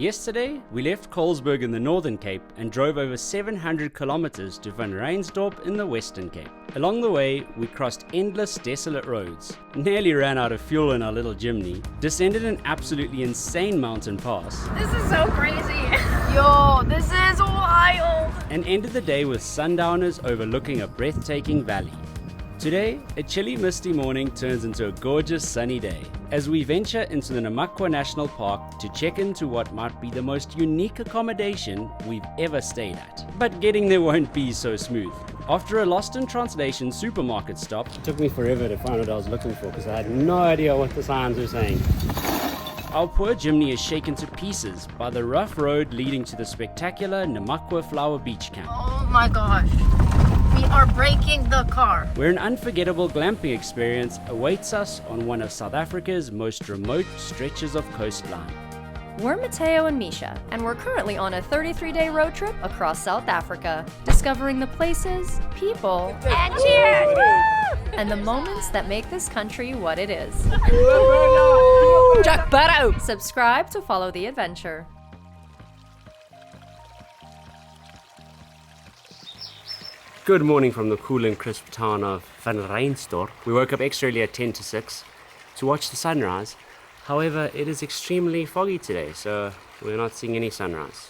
Yesterday, we left Colesberg in the Northern Cape and drove over 700 kilometers to Vanrhynsdorp in the Western Cape. Along the way, we crossed endless desolate roads, nearly ran out of fuel in our little Jimny, descended an absolutely insane mountain pass. This is so crazy. Yo, this is wild. And ended the day with sundowners overlooking a breathtaking valley. Today, a chilly misty morning turns into a gorgeous sunny day as we venture into the Namaqua National Park to check into what might be the most unique accommodation we've ever stayed at. But getting there won't be so smooth. After a lost in translation supermarket stop, it took me forever to find what I was looking for because I had no idea what the signs were saying. Our poor Jimny is shaken to pieces by the rough road leading to the spectacular Namaqua Flower Beach Camp. Oh my gosh. We are breaking the car. Where an unforgettable glamping experience awaits us on one of South Africa's most remote stretches of coastline. We're Matteo and Micha, and we're currently on a 33-day road trip across South Africa, discovering the places, people, And cheers! and the moments that make this country what it is. Jack Barrow! Subscribe to follow the adventure. Good morning from the cool and crisp town of Vanrhynsdorp. We woke up extra early at 10 to 6 to watch the sunrise. However, it is extremely foggy today, so we're not seeing any sunrise.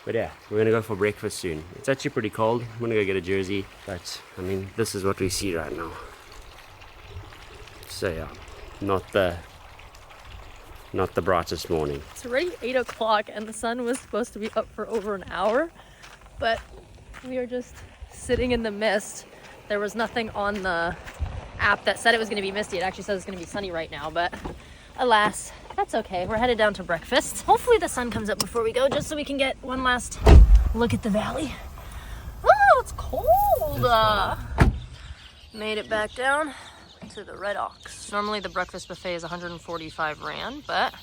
But yeah, we're gonna go for breakfast soon. It's actually pretty cold. I'm gonna go get a jersey, but I mean, this is what we see right now. So yeah, not the brightest morning. It's already 8 o'clock and the sun was supposed to be up for over an hour, but we are just sitting in the mist. There was nothing on the app that said it was going to be misty. It actually says it's going to be sunny right now, but alas, that's okay. We're headed down to breakfast. Hopefully the sun comes up before we go, just so we can get one last look at the valley. Oh, it's cold. Made it back down to the Red Ox. Normally the breakfast buffet is 145 Rand, but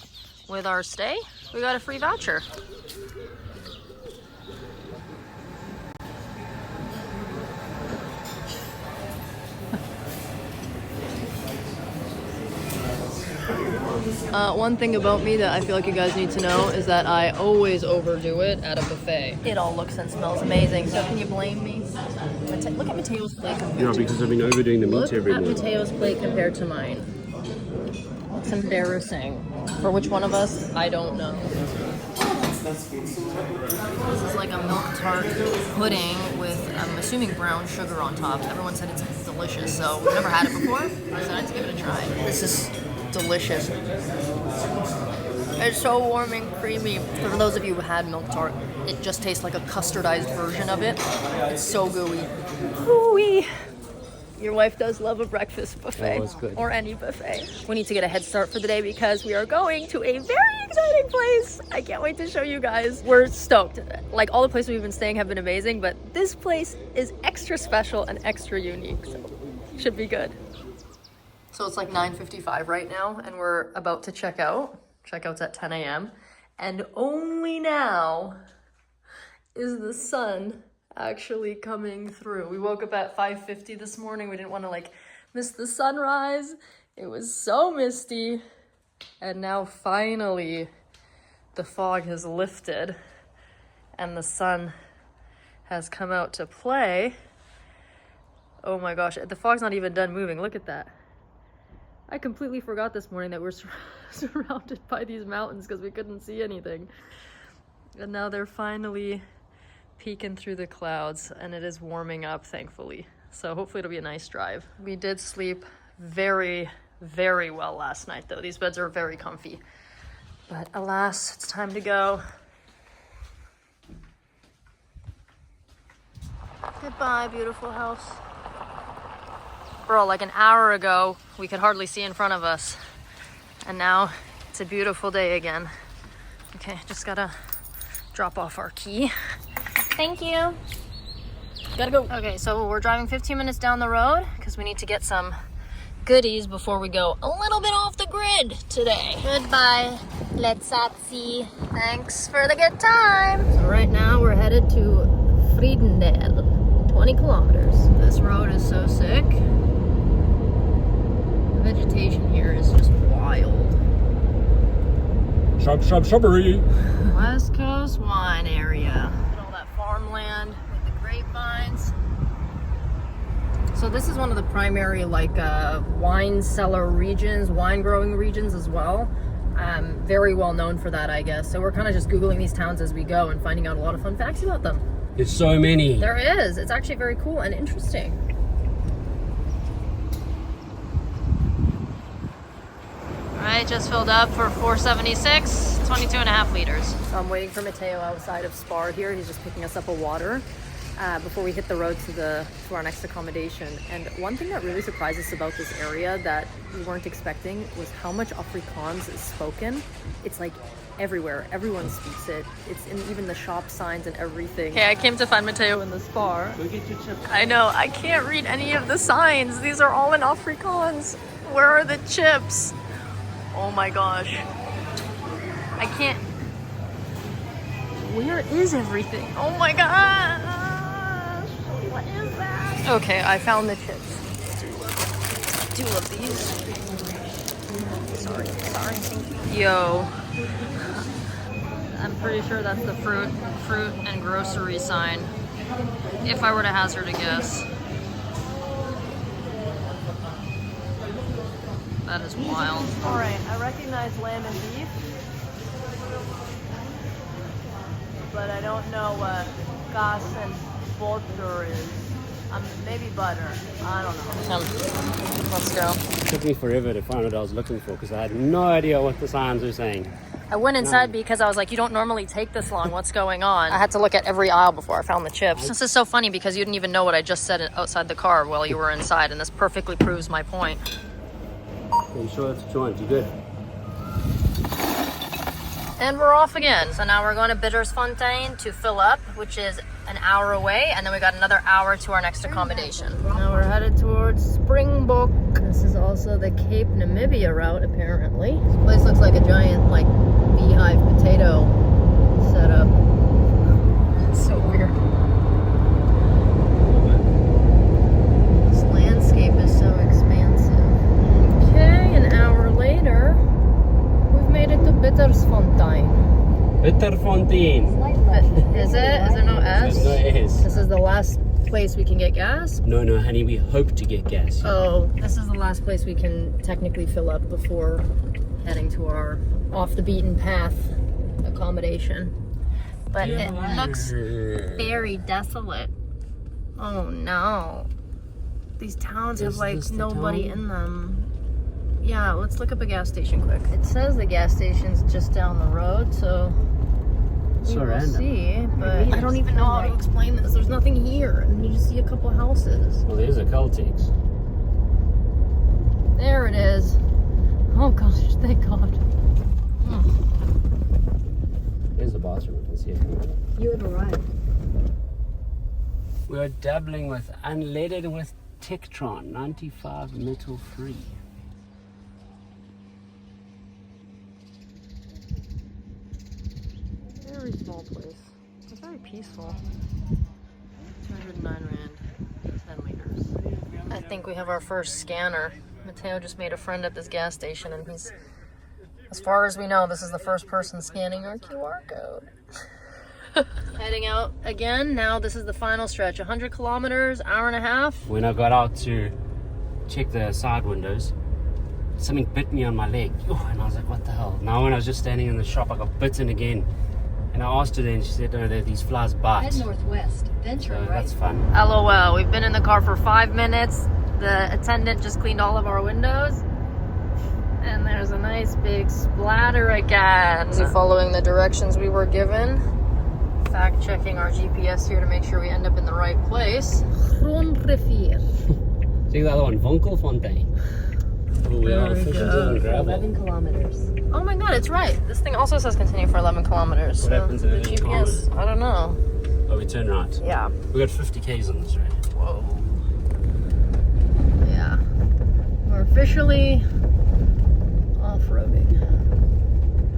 with our stay, we got a free voucher. One thing about me that I feel like you guys need to know is that I always overdo it at a buffet. It all looks and smells amazing, so can you blame me? Look at Mateo's plate compared Yeah, to because I've been overdoing the meat every morning. Look at Mateo's plate compared to mine. It's embarrassing. For which one of us? I don't know. This is like a milk tart pudding with, I'm assuming, brown sugar on top. Everyone said it's delicious, so we've never had it before, so I decided to give it a try. This is delicious. It's so warm and creamy. For those of you who had milk tart, it just tastes like a custardized version of it. It's so gooey. Ooh-wee. Your wife does love a breakfast buffet, or any buffet. We need to get a head start for the day because we are going to a very exciting place. I can't wait to show you guys. We're stoked. Like, all the places we've been staying have been amazing, but this place is extra special and extra unique, so it should be good. So it's like 9:55 right now, and we're about to check out. Checkout's at 10 a.m. And only now is the sun actually coming through. We woke up at 5:50 this morning. We didn't want to miss the sunrise. It was so misty. And now finally the fog has lifted and the sun has come out to play. Oh my gosh, the fog's not even done moving. Look at that. I completely forgot this morning that we're surrounded by these mountains because we couldn't see anything. And now they're finally peeking through the clouds and it is warming up, thankfully. So hopefully it'll be a nice drive. We did sleep very, very well last night though. These beds are very comfy. But alas, it's time to go. Goodbye, beautiful house. Bro, like an hour ago, we could hardly see in front of us. And now it's a beautiful day again. Okay, just gotta drop off our key. Thank you. Gotta go. Okay, so we're driving 15 minutes down the road because we need to get some goodies before we go a little bit off the grid today. Goodbye. Let's see. Thanks for the good time. So right now we're headed to Friedendale, 20 kilometers. This road is so sick. The vegetation here is just wild. Shrubbery. West Coast wine area. All that farmland with the grapevines. So this is one of the primary wine cellar regions, wine growing regions as well. Very well known for that, I guess. So we're kind of just Googling these towns as we go and finding out a lot of fun facts about them. There's so many. There is. It's actually very cool and interesting. Alright, just filled up for 476, 22.5 liters. So I'm waiting for Matteo outside of SPAR here. He's just picking us up a water before we hit the road to our next accommodation. And one thing that really surprised us about this area that we weren't expecting was how much Afrikaans is spoken. It's like everywhere. Everyone speaks it. It's in even the shop signs and everything. Okay, I came to find Matteo in the SPAR. Go get your chips. I know, I can't read any of the signs. These are all in Afrikaans. Where are the chips? Oh my gosh. I can't. Where is everything? Oh my gosh. What is that? Okay, I found the chips. Two of these. Sorry. Thank you. Yo. I'm pretty sure that's the fruit and grocery sign. If I were to hazard a guess. That is wild. Alright, I recognize lamb and beef, but I don't know what gas and butter is. Maybe butter. I don't know. Let's go. It took me forever to find what I was looking for because I had no idea what the signs were saying. I went inside because I was like, you don't normally take this long. What's going on? I had to look at every aisle before I found the chips. This is so funny because you didn't even know what I just said outside the car while you were inside, and this perfectly proves my point. Are you sure that's what you want? You good? And we're off again. So now we're going to Bittersfontein to fill up, which is an hour away, and then we got another hour to our next accommodation. Now we're headed towards Springbok. This is also the Cape Namibia route, apparently. This place looks like a giant, beehive potato setup. It's so weird. This landscape is so expansive. Okay, an hour later, we've made it to Bittersfontein. Bitterfontein. Is it? Is there no S? There's no S. This is the last place we can get gas? No, honey, we hope to get gas. Oh, this is the last place we can technically fill up before heading to our off-the-beaten-path accommodation. But it looks very desolate. Oh no. These towns have nobody in them. Yeah, let's look up a gas station quick. It says the gas station's just down the road, so we will see, but I don't even know how to explain this. There's nothing here, and you just see a couple houses. Well, there's a Caltex. There it is. Oh gosh, thank God. There's the bathroom. I can see it. You have arrived. We are dabbling with unleaded with Tektron, 95 metal free. Very small place. It's very peaceful. 209 Rand, 10 liters. I think we have our first scanner. Matteo just made a friend at this gas station, and he's, as far as we know, this is the first person scanning our QR code. Heading out again. Now this is the final stretch. 100 kilometers, hour and a half. When I got out to check the side windows, something bit me on my leg. Oh, and I was like, what the hell? Now when I was just standing in the shop, I got bitten again. And I asked her then, she said, no, these flies bite. Head northwest, then turn right. That's fun. LOL, we've been in the car for 5 minutes. The attendant just cleaned all of our windows. And there's a nice big splatter again. Is he following the directions we were given? Fact checking our GPS here to make sure we end up in the right place. Groenrivier. See the other one, Vonkelfontein. Oh, we are officially on gravel. 11 kilometers. Oh my God, it's right. This thing also says continue for 11 kilometers. What happens in the 11 GPS? kilometers? I don't know. Oh, we turn right. Yeah. We got 50 Ks on this road. Whoa. Yeah. We're officially off-roading.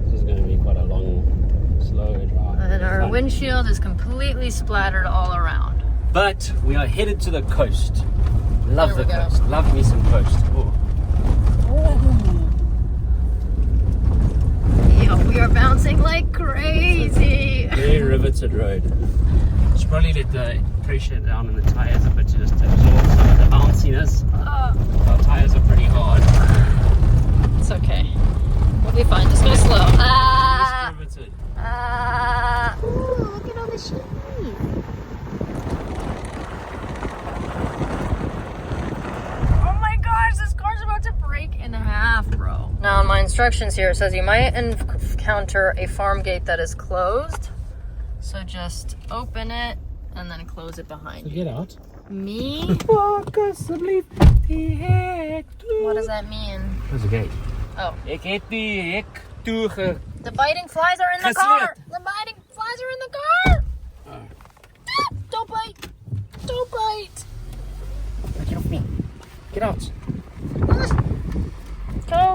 This is going to be quite a long, slow drive. And our windshield is completely splattered all around. But we are headed to the coast. Love There the we go. coast. Love me some coast. Oh. Yeah, we We are bouncing like crazy. Very riveted road. Should probably let the pressure down in the tires a bit to just absorb some of the bounciness. Our tires are pretty hard. It's okay. We'll be fine. Just go slow. Just riveted. Ooh, look at all the sheep. Oh my gosh, this car's about to break in half, bro. Now, in my instructions here, it says you might encounter a farm gate that is closed. So just open it and then close it behind you. Get out. Me? What does that mean? There's a gate. Oh. Ik heb die hek toege. The biting flies are in the car! The biting flies are in the car! Don't bite! Don't bite! Get off me. Get out.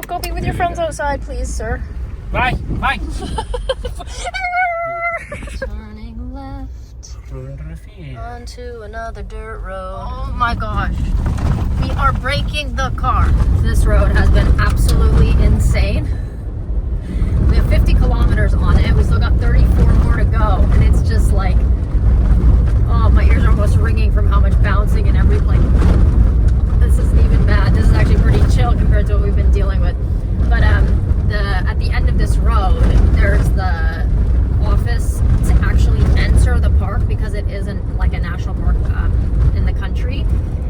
Go be with your friends outside, please, sir. Bye. Bye. Turning left onto another dirt road. Oh my gosh. We are breaking the car. This road has been absolutely insane. We have 50 kilometers on it. We still got 34 more to go. And it's just like, oh, my ears are almost ringing from how much bouncing and everything. Like, this isn't even bad. This is actually pretty chill compared to what we've been dealing with. But at the end of this road, there's the office to actually enter the park because it isn't like a national park in the country.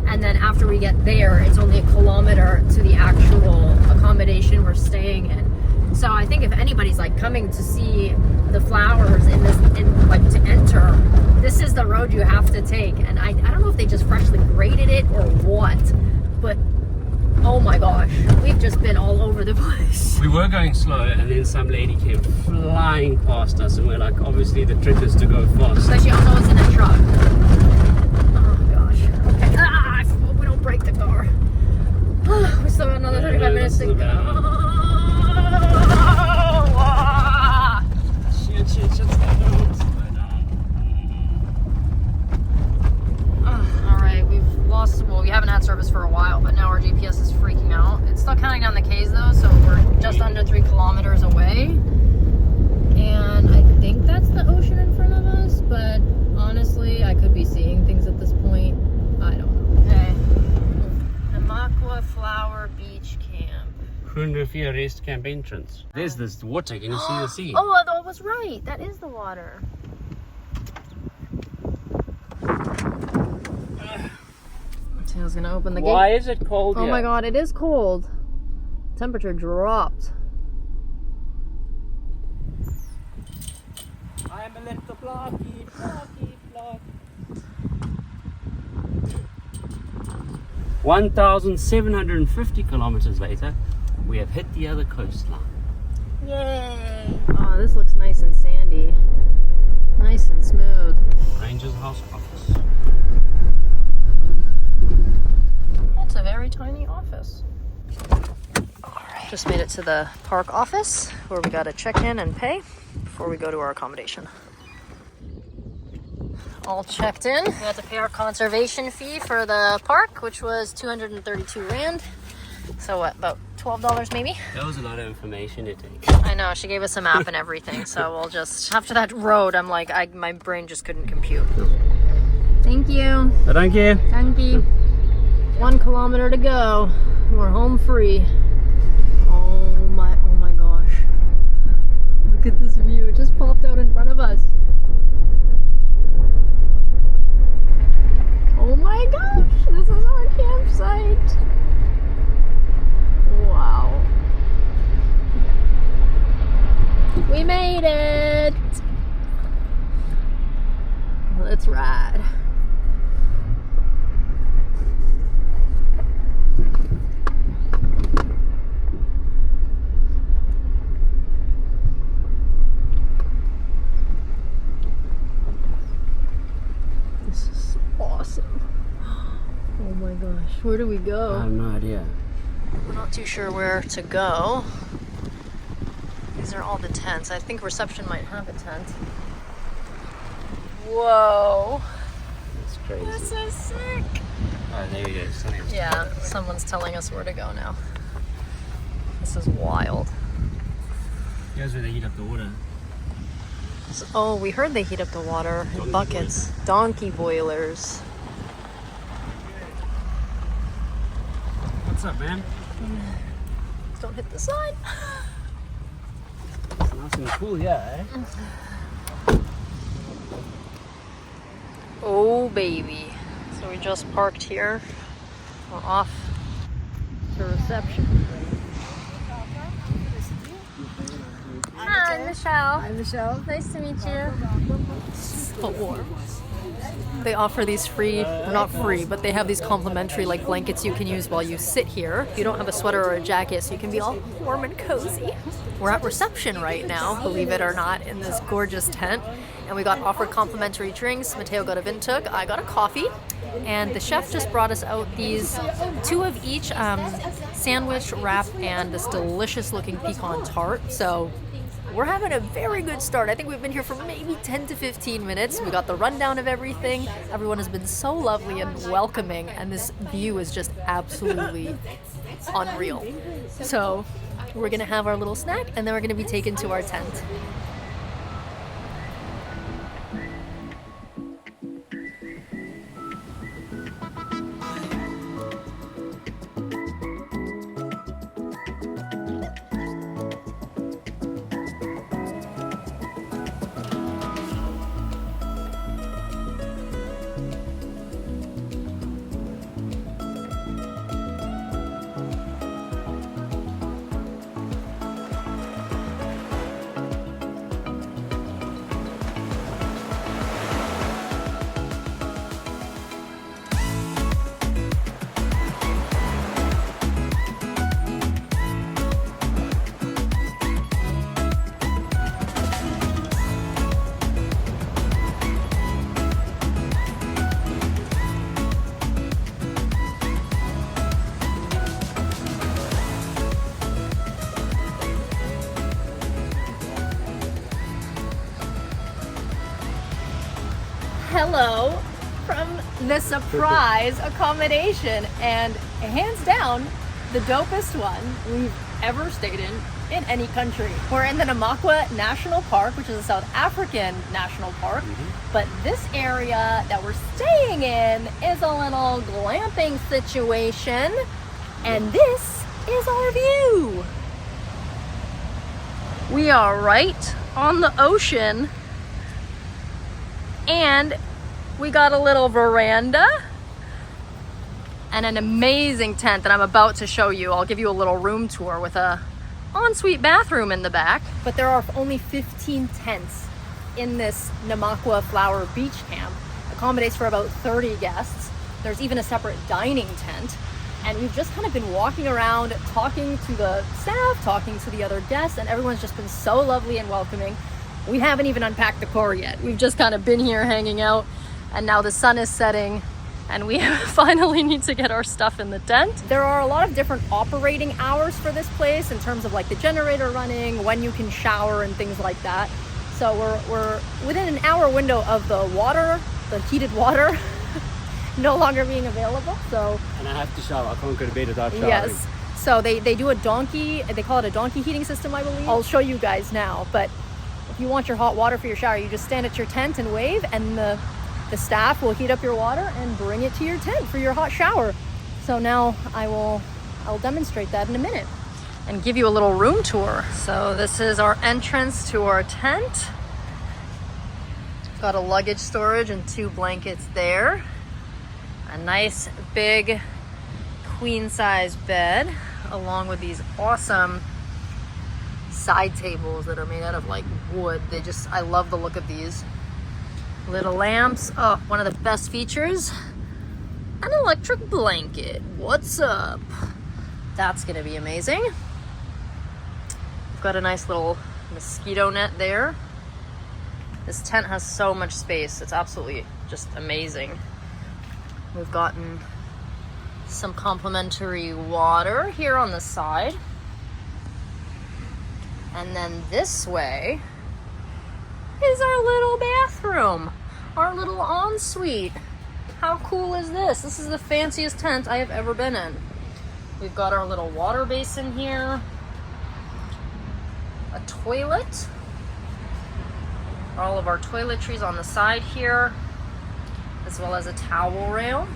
And then after we get there, it's only a kilometer to the actual accommodation we're staying in. So I think if anybody's like coming to see the flowers like to enter, this is the road you have to take. And I don't know if they just freshly graded it or what, but oh my gosh, we've just been all over the place. We were going slow and then some lady came flying past us and we're like, obviously the trick is to go fast. So she also was in a truck. Oh gosh. Okay. I hope we don't break the car. We still got another 35 minutes to go. Shit, Alright, we haven't had service for a while, but now our GPS is freaking out. It's still counting down the K's though, so we're just under 3 kilometers away. And I think that's the ocean in front of us, but honestly, I could be seeing things at this point. I don't know. Okay. Namaqua Flower Beach Camp. Groenrivier Rest Camp entrance. There's this water, can you see the sea? Oh, I was right. That is the water. Matteo's gonna open the gate. Why is it cold here? Oh my god, it is cold. Temperature dropped. I'm a little blocky. 1,750 kilometers later, we have hit the other coastline. Yay! Oh, this looks nice and sandy. Nice and smooth. Ranger's house office. It's a very tiny office. Alright, just made it to the park office where we gotta check in and pay before we go to our accommodation. All checked in. We had to pay our conservation fee for the park, which was 232 Rand. So what, about $12 maybe? That was a lot of information to take. I know, she gave us a map and everything, so we'll just, after that road, I'm like, my brain just couldn't compute. Thank you. Thank you. Thank you. 1 kilometer to go. We're home free. Oh my gosh. Look at this view, it just popped out in front of us. Oh my gosh, this is our campsite. Wow. We made it. Let's ride. This is awesome. Oh my gosh, where do we go? I have no idea. We're not too sure where to go. These are all the tents. I think reception might have a tent. Whoa. That's crazy. This is sick. Oh, there you go. Yeah, someone's telling us where to go now. This is wild. Here's where they heat up the water. Oh, we heard they heat up the water in buckets. Donkey boilers. What's up, man? Don't hit the side. It's nice and cool here, eh? Oh, baby. So we just parked here. We're off to reception. Hi, Michelle. Hi, Michelle. Nice to meet you. So warm. They offer these free, or not free, but they have these complimentary like blankets you can use while you sit here. You don't have a sweater or a jacket, so you can be all warm and cozy. We're at reception right now, believe it or not, in this gorgeous tent. And we got offered complimentary drinks. Matteo got a Vintuk, I got a coffee. And the chef just brought us out these 2 of each sandwich wrap and this delicious looking pecan tart. So we're having a very good start. I think we've been here for maybe 10 to 15 minutes. We got the rundown of everything. Everyone has been so lovely and welcoming, and this view is just absolutely unreal. So we're gonna have our little snack, and then we're gonna be taken to our tent. Hello from the surprise accommodation, and hands down the dopest one we've ever stayed in any country. We're in the Namaqua National Park, which is a South African national park, but this area that we're staying in is a little glamping situation, and this is our view. We are right on the ocean, and we got a little veranda and an amazing tent that I'm about to show you. I'll give you a little room tour with a ensuite bathroom in the back. But there are only 15 tents in this Namaqua Flower Beach Camp. Accommodates for about 30 guests. There's even a separate dining tent. And we've just kind of been walking around, talking to the staff, talking to the other guests, and everyone's just been so lovely and welcoming. We haven't even unpacked the car yet. We've just kind of been here hanging out, and now the sun is setting and we finally need to get our stuff in the tent. There are a lot of different operating hours for this place in terms of like the generator running, when you can shower and things like that. So we're within an hour window of the water, the heated water, no longer being available. So, and I have to shower. I can't go to bed without showering. Yes. So they do a donkey, they call it a donkey heating system, I believe. I'll show you guys now, but if you want your hot water for your shower, you just stand at your tent and wave, and the staff will heat up your water and bring it to your tent for your hot shower. So now I'll demonstrate that in a minute and give you a little room tour. So this is our entrance to our tent. Got a luggage storage and 2 blankets there. A nice big queen size bed, along with these awesome side tables that are made out of like wood. I love the look of these. Little lamps. Oh, one of the best features, an electric blanket. What's up? That's gonna be amazing. We've got a nice little mosquito net there. This tent has so much space. It's absolutely just amazing. We've gotten some complimentary water here on the side. And then this way is our little bathroom, our little ensuite. How cool is this? This is the fanciest tent I have ever been in. We've got our little water basin here. a toilet. All of our toiletries on the side here, as well as a towel rail.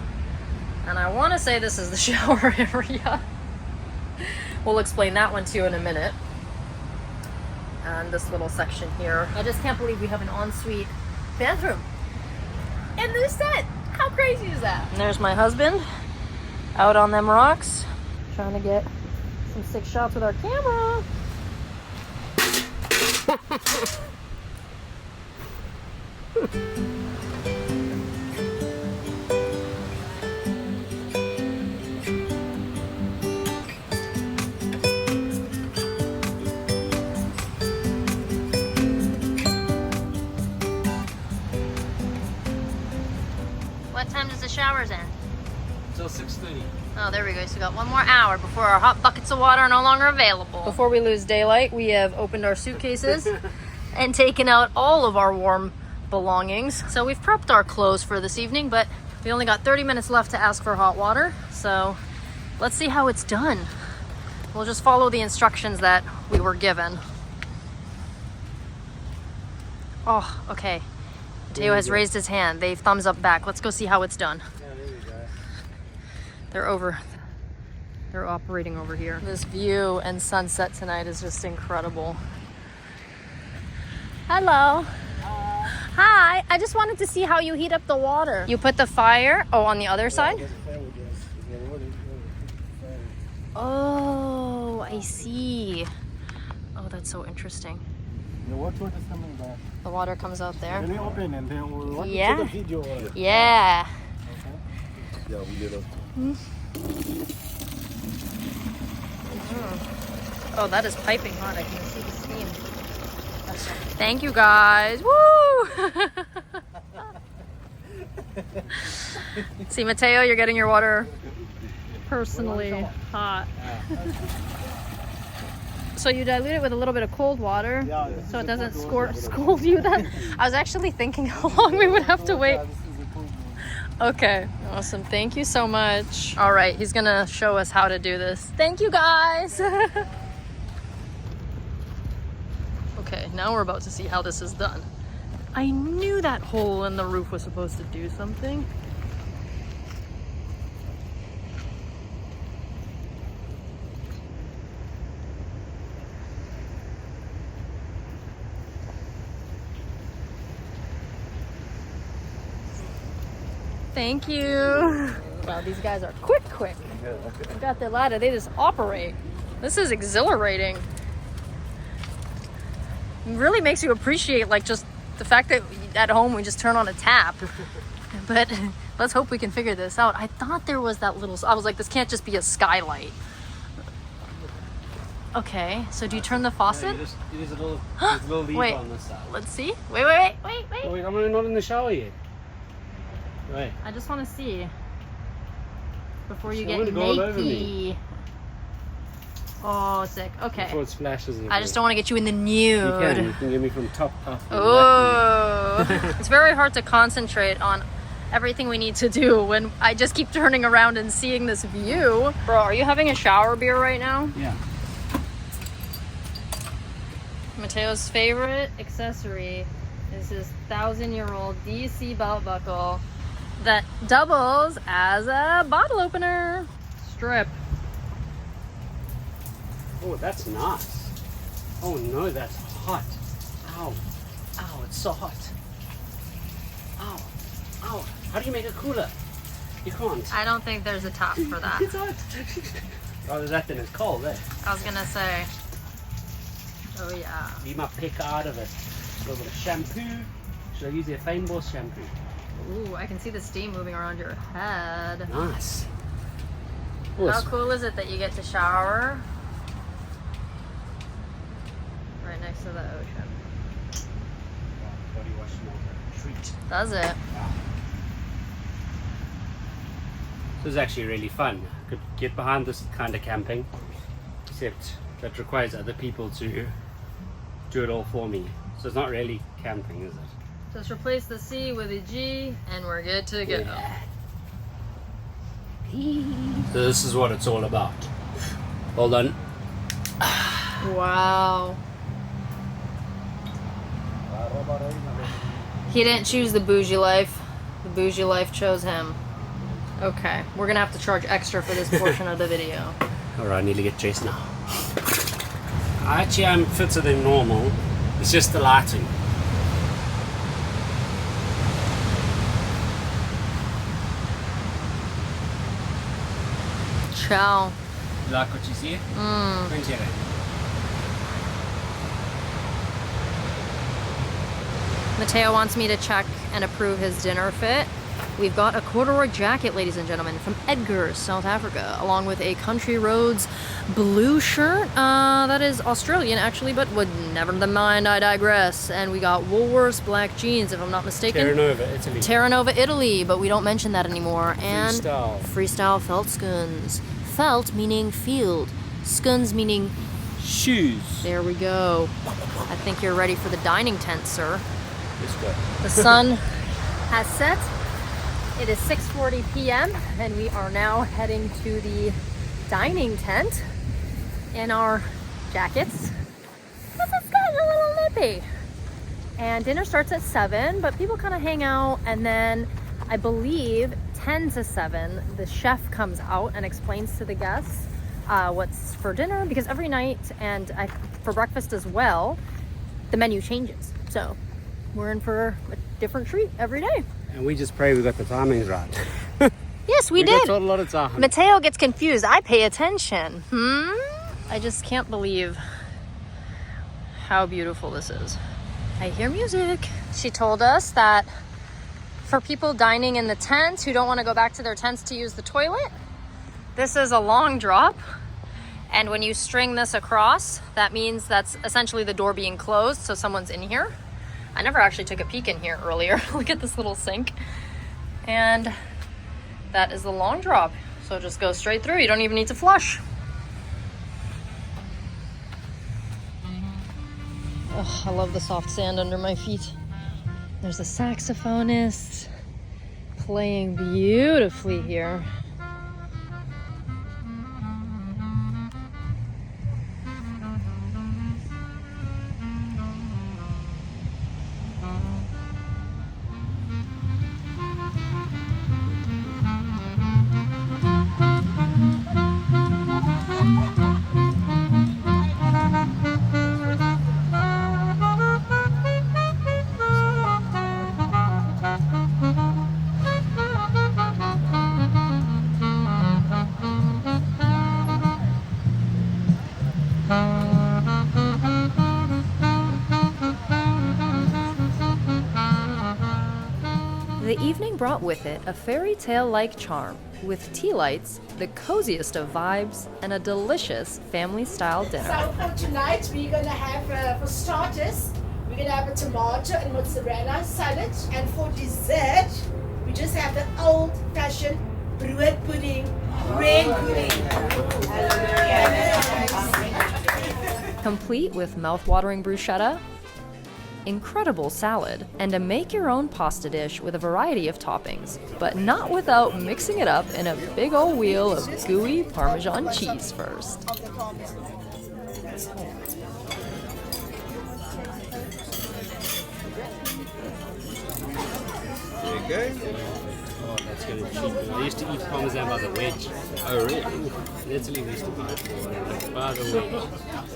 And I want to say this is the shower area. We'll explain that one to you in a minute. And this little section here. I just can't believe we have an ensuite bathroom in this set. How crazy is that? And there's my husband out on them rocks, trying to get some sick shots with our camera. What time does the showers end? Till 6:30. Oh, there we go. So we got 1 more hour before our hot buckets of water are no longer available. Before we lose daylight, we have opened our suitcases and taken out all of our warm belongings. So we've prepped our clothes for this evening, but we only got 30 minutes left to ask for hot water. So let's see how it's done. We'll just follow the instructions that we were given. Oh, okay. Matteo has raised his hand. They've thumbs up back. Let's go see how it's done. Yeah, there you go. They're operating over here. This view and sunset tonight is just incredible. Hello. Hi. I just wanted to see how you heat up the water. You put the fire, on the other side? Oh, I see. Oh, that's so interesting. The water is coming back. The water comes out there. Can we open and then we'll watch Yeah. the video? Yeah. Yeah, we did it. Oh, that is piping hot. I can see the steam. Thank you guys. Woo! See, Matteo, you're getting your water personally hot. So you dilute it with a little bit of cold water, Yeah, so it doesn't scold you then? I was actually thinking how long we would have to wait. This is a cold one. Okay, awesome. Thank you so much. All right, he's gonna show us how to do this. Thank you guys. Okay, now we're about to see how this is done. I knew that hole in the roof was supposed to do something. Thank you. Wow, these guys are quick. They've got their ladder, they just operate. This is exhilarating. It really makes you appreciate like just the fact that at home we just turn on a tap. But let's hope we can figure this out. I thought there was that little, I was like, this can't just be a skylight. Okay, so do you turn the faucet? There's a little lever Wait, on this side. let's see. Wait. Oh, wait, I'm not in the shower yet. Right. I just want to see before you I get wanna go all over naked. me. Oh, sick. Okay. Before it splashes. I just don't want to get you in the nude. You can get me from top up. Oh, it's very hard to concentrate on everything we need to do when I just keep turning around and seeing this view. Bro, are you having a shower beer right now? Yeah. Matteo's favorite accessory is his 1,000-year-old DC belt buckle that doubles as a bottle opener. Strip. Oh, that's nice. Oh no, that's hot. Ow. Ow, it's so hot. Ow. Ow. How do you make a cooler? You can't. I don't think there's a top for that. It's hot. Oh, that then is cold, eh? I was gonna say. Oh yeah. Leave my pick out of it. A little bit of shampoo. Should I use the Fame Boss shampoo? Ooh, I can see the steam moving around your head. Nice. Oh, How it's- cool is it that you get to shower right next to the ocean? Body wash treat. Does it? This is actually really fun. Could get behind this kind of camping, except that requires other people to do it all for me. So it's not really camping, is it? Just replace the C with a G and we're good to go. So this is what it's all about. Hold on. Wow. He didn't choose the bougie life. The bougie life chose him. Okay, we're gonna have to charge extra for this portion of the video. Alright, I need to get dressed now. Actually, I'm fitter than normal. It's just the lighting. Ciao. You like what you see? 20 rand. Matteo wants me to check and approve his dinner fit. We've got a corduroy jacket, ladies and gentlemen, from Edgar's, South Africa, along with a Country Roads blue shirt. That is Australian, actually, but would never mind, I digress. And we got Woolworths black jeans, if I'm not mistaken. Terranova, Italy. Terranova, Italy, but we don't mention that anymore. And Freestyle felt scones. Felt meaning field, scones meaning shoes. there we go. I think you're ready for the dining tent, sir. Let's go. The sun has set. It is 6:40 p.m. and we are now heading to the dining tent in our jackets because it's gotten a little nippy. And dinner starts at 7, but people kind of hang out, and then I believe 10 to 7 the chef comes out and explains to the guests what's for dinner, because every night and for breakfast as well, the menu changes. So we're in for a different treat every day. And we just pray we got the timings right. Yes, we got did. told a lot of time. Matteo gets confused. I pay attention. I just can't believe how beautiful this is. I hear music. She told us that for people dining in the tent who don't want to go back to their tents to use the toilet, this is a long drop. And when you string this across, that means that's essentially the door being closed, so someone's in here. I never actually took a peek in here earlier. Look at this little sink. And that is the long drop. So just go straight through. You don't even need to flush. Oh, I love the soft sand under my feet. There's a saxophonist playing beautifully here. The evening brought with it a fairy tale-like charm, with tea lights, the coziest of vibes, and a delicious family-style dinner. So for tonight, we're going to have, for starters, we're going to have a tomato and mozzarella salad. And for dessert, we just have the old-fashioned bread pudding, bread pudding. Complete with mouth-watering bruschetta, incredible salad, and a make-your-own pasta dish with a variety of toppings, but not without mixing it up in a big old wheel of gooey Parmesan cheese first. There you go. Oh, that's going to be cheap. I used to eat Parmesan by the wedge. Oh, really? In Italy, we used to buy it by the wedge.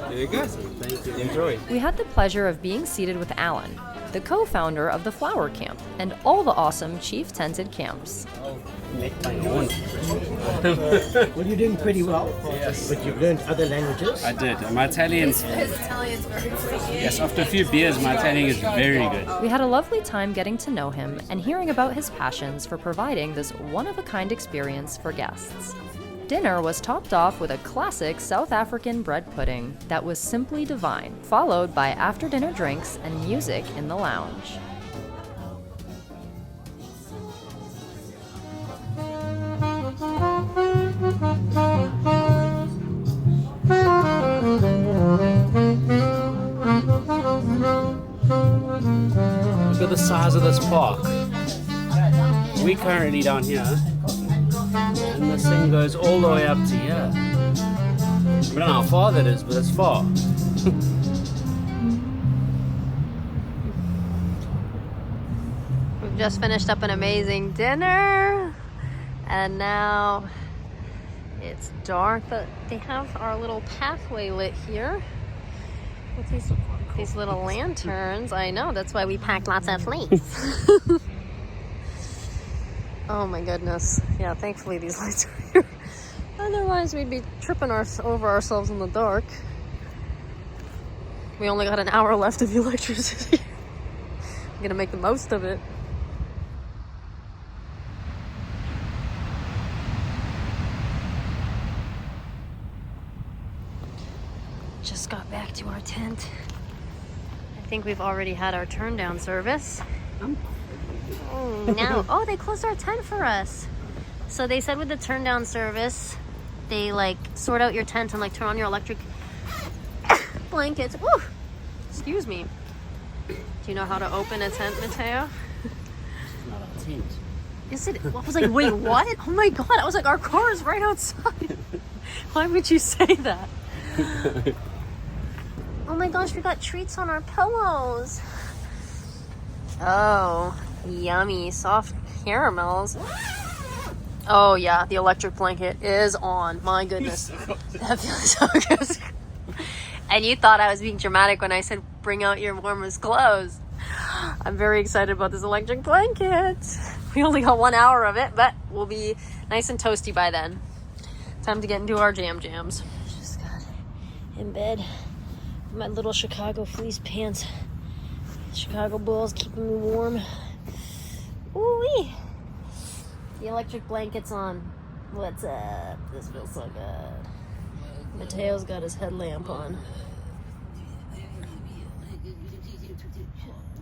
There you go. Thank you. Enjoy. We had the pleasure of being seated with Alan, the co-founder of the Flower Camp, and all the awesome chief-tented camps. Well, you're doing pretty well. Yes. But you've learned other languages. I did. My Italian's... His Italian's very pretty. Yes, after a few beers, my Italian is very good. We had a lovely time getting to know him and hearing about his passions for providing this one-of-a-kind experience for guests. Dinner was topped off with a classic South African bread pudding that was simply divine, followed by after-dinner drinks and music in the lounge. Look at the size of this park. We're currently down here, and this thing goes all the way up to here. I don't know how far that is, but it's far. just finished up an amazing dinner, and now it's dark, but they have our little pathway lit here with these little lanterns. I know, that's why we packed lots of fleece. Oh my goodness. Yeah, thankfully these lights are here. Otherwise we'd be tripping over ourselves in the dark. We only got an hour left of electricity. I'm gonna make the most of it. Just got back to our tent. I think we've already had our turn down service. Oh, now, oh, they closed our tent for us. So they said with the turn down service, they like sort out your tent and like turn on your electric blankets. Woo! Excuse me. Do you know how to open a tent, Matteo? It's not a tent. Is it? I was like, wait, what? Oh my god! I was like, our car is right outside. Why would you say that? Oh my gosh, we got treats on our pillows. Oh, yummy, soft caramels. Oh yeah, the electric blanket is on. My goodness. That feels so good. And you thought I was being dramatic when I said bring out your warmest clothes. I'm very excited about this electric blanket. We only got 1 hour of it, but we'll be nice and toasty by then. Time to get into our jams. Just got in bed. My little Chicago fleece pants. Chicago Bulls keeping me warm. Ooh-wee. The electric blanket's on. What's up? This feels so good. Mateo's got his headlamp on.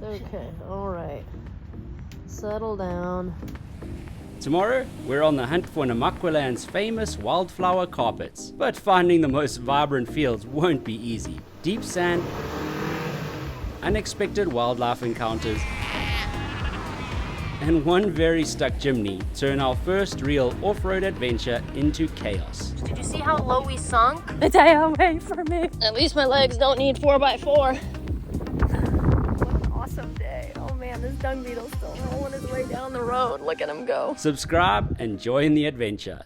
Okay, alright. Settle down. Tomorrow, we're on the hunt for Namaqua land's famous wildflower carpets. But finding the most vibrant fields won't be easy. Deep sand, unexpected wildlife encounters, and one very stuck chimney turn our first real off-road adventure into chaos. Did you see how low we sunk? Mateo, wait for me. At least my legs don't need 4x4. What an awesome day. Oh man, this dung beetle's still rolling his way down the road. Look at him go. Subscribe and join the adventure.